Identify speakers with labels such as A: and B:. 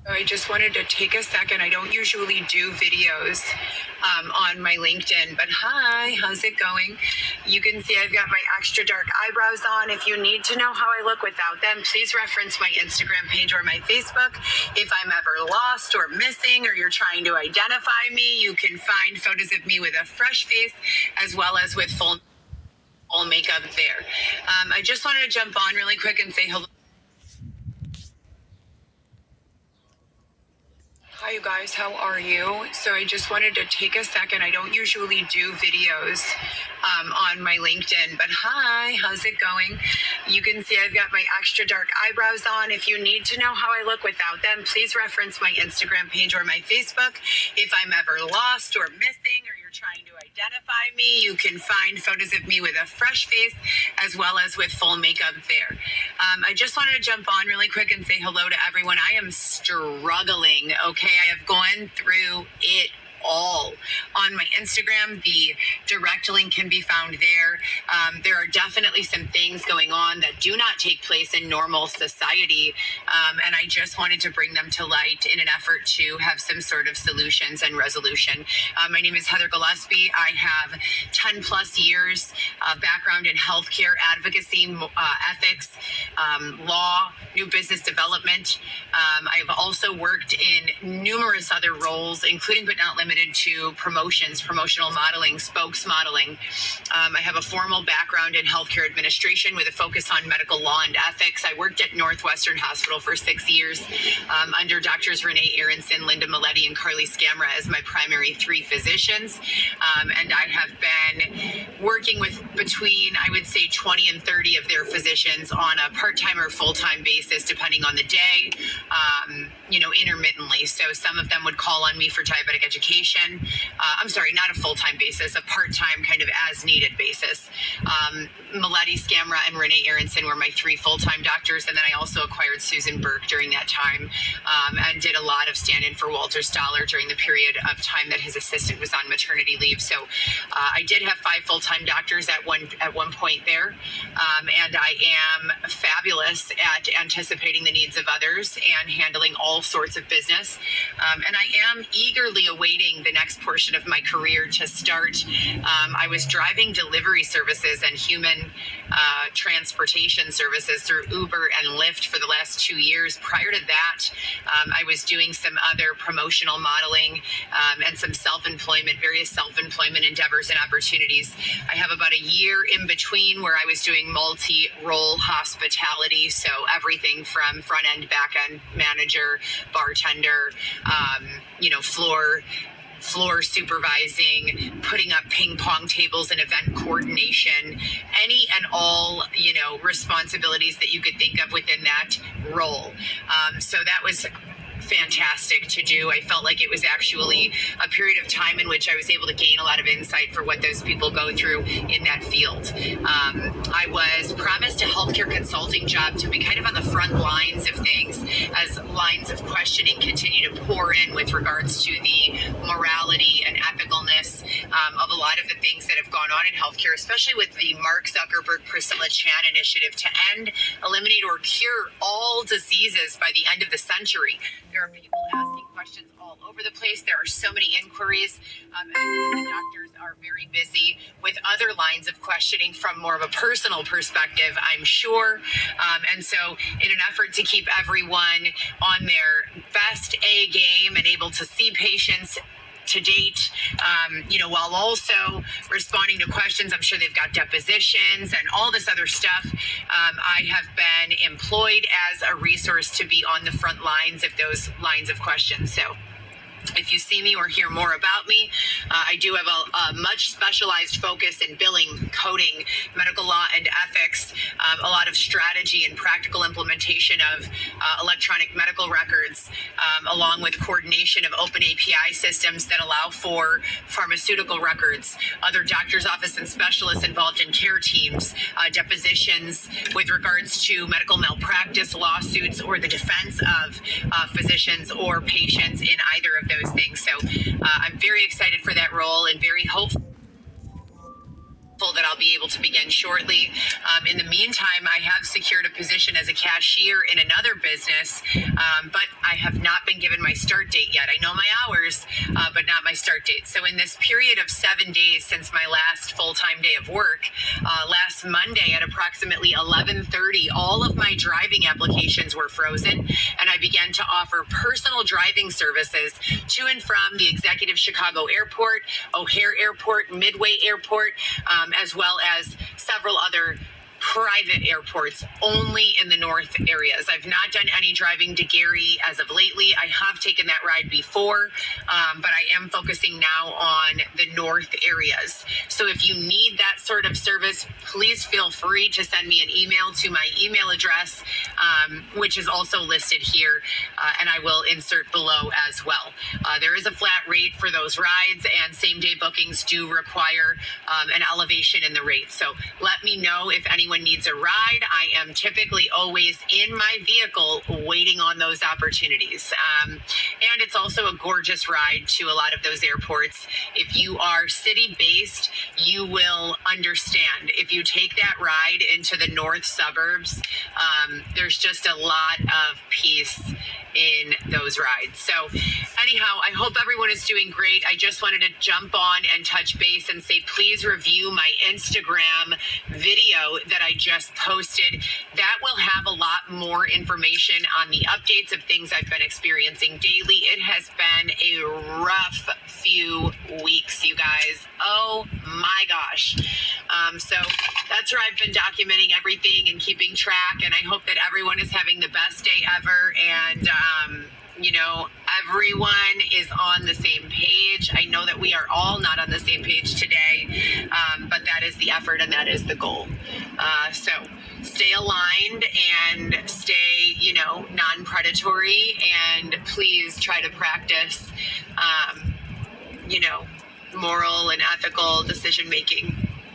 A: I just wanted to take a second. I don't usually do videos on my LinkedIn, but hi, how's it going? You can see I've got my extra dark eyebrows on. If you need to know how I look without them, please reference my Instagram page or my Facebook. If I'm ever lost or missing or you're trying to identify me, you can find photos of me with a fresh face as well as with full makeup there. I just wanted to jump on really quick and say hello. Hi, you guys. How are you? So I just wanted to take a second. I don't usually do videos on my LinkedIn, but hi, how's it going? You can see I've got my extra dark eyebrows on. If you need to know how I look without them, please reference my Instagram page or my Facebook. If I'm ever lost or missing or you're trying to identify me, you can find photos of me with a fresh face as well as with full makeup there. I just wanted to jump on really quick and say hello to everyone. I am struggling, okay? I have gone through it all on my Instagram. The direct link can be found there. There are definitely some things going on that do not take place in normal society, and I just wanted to bring them to light in an effort to have some sort of solutions and resolution. My name is Heather Gillespie. I have 10 plus years background in healthcare advocacy, ethics, law, new business development. I've also worked in numerous other roles, including but not limited to promotions, promotional modeling, spokes modeling. I have a formal background in healthcare administration with a focus on medical law and ethics. I worked at Northwestern Hospital for 6 years under Doctors Renee Aronson, Linda Maletti, and Carly Scamra as my primary 3 physicians. And I have been working with between, I would say, 20 and 30 of their physicians on a part-time or full-time basis, depending on the day, intermittently. So some of them would call on me for diabetic education. I'm sorry, not a full-time basis, a part-time kind of as-needed basis. Maletti, Scamra, and Renee Aronson were my 3 full-time doctors, and then I also acquired Susan Burke during that time, and did a lot of stand-in for Walter Stoller during the period of time that his assistant was on maternity leave. So I did have 5 full-time doctors at one point there, and I am fabulous at anticipating the needs of others and handling all sorts of business. And I am eagerly awaiting the next portion of my career to start. I was driving delivery services and human transportation services through Uber and Lyft for the last 2 years. Prior to that, I was doing some other promotional modeling and some various self-employment endeavors and opportunities. I have about a year in between where I was doing multi-role hospitality, so everything from front-end, back-end manager, bartender, floor supervising, putting up ping pong tables and event coordination, any and all, responsibilities that you could think of within that role. So that was fantastic to do. I felt like it was actually a period of time in which I was able to gain a lot of insight for what those people go through in that field. I was promised a healthcare consulting job to be kind of on the front lines of things as lines of questioning continue to pour in with regards to the morality and ethicalness of a lot of the things that have gone on in healthcare, especially with the Mark Zuckerberg, Priscilla Chan initiative to end, eliminate, or cure all diseases by the end of the century. There are people asking questions all over the place. There are so many inquiries. And the doctors are very busy with other lines of questioning from more of a personal perspective, I'm sure. And so in an effort to keep everyone on their best A game and able to see patients to date, while also responding to questions. I'm sure they've got depositions and all this other stuff. I have been employed as a resource to be on the front lines of those lines of questions. So if you see me or hear more about me, I do have a much specialized focus in billing, coding, medical law and ethics, a lot of strategy and practical implementation of electronic medical records, along with coordination of open API systems that allow for pharmaceutical records, other doctor's office and specialists involved in care teams, depositions with regards to medical malpractice lawsuits or the defense of physicians or patients in either of those things. So I'm very excited for that role and very hopeful that I'll be able to begin shortly. In the meantime, I have secured a position as a cashier in another business, but I have not been given my start date yet. I know my hours, but not my start date. So in this period of 7 days since my last full-time day of work, last Monday at approximately 11:30, all of my driving applications were frozen, and I began to offer personal driving services to and from the Executive Chicago Airport, O'Hare Airport, Midway Airport, as well as several other private airports only in the north areas. I've not done any driving to Gary as of lately. I have taken that ride before, but I am focusing now on the north areas. So if you need that sort of service, please feel free to send me an email to my email address, which is also listed here, and I will insert below as well. There is a flat rate for those rides, and same-day bookings do require an elevation in the rate. So let me know if anyone needs a ride. I am typically always in my vehicle waiting on those opportunities. And it's also a gorgeous ride to a lot of those airports. If you are city-based, you will understand. If you take that ride into the north suburbs, there's just a lot of peace in those rides. So anyhow, I hope everyone is doing great. I just wanted to jump on and touch base and say, please review my Instagram video that I just posted. That will have a lot more information on the updates of things I've been experiencing daily. It has been a rough few weeks, you guys. Oh my gosh. So that's where I've been documenting everything and keeping track. And I hope that everyone is having the best day ever. And, everyone is on the same page. I know that we are all not on the same page today, but that is the effort and that is the goal. So stay aligned and stay, non-predatory, and please try to practice, moral and ethical decision making.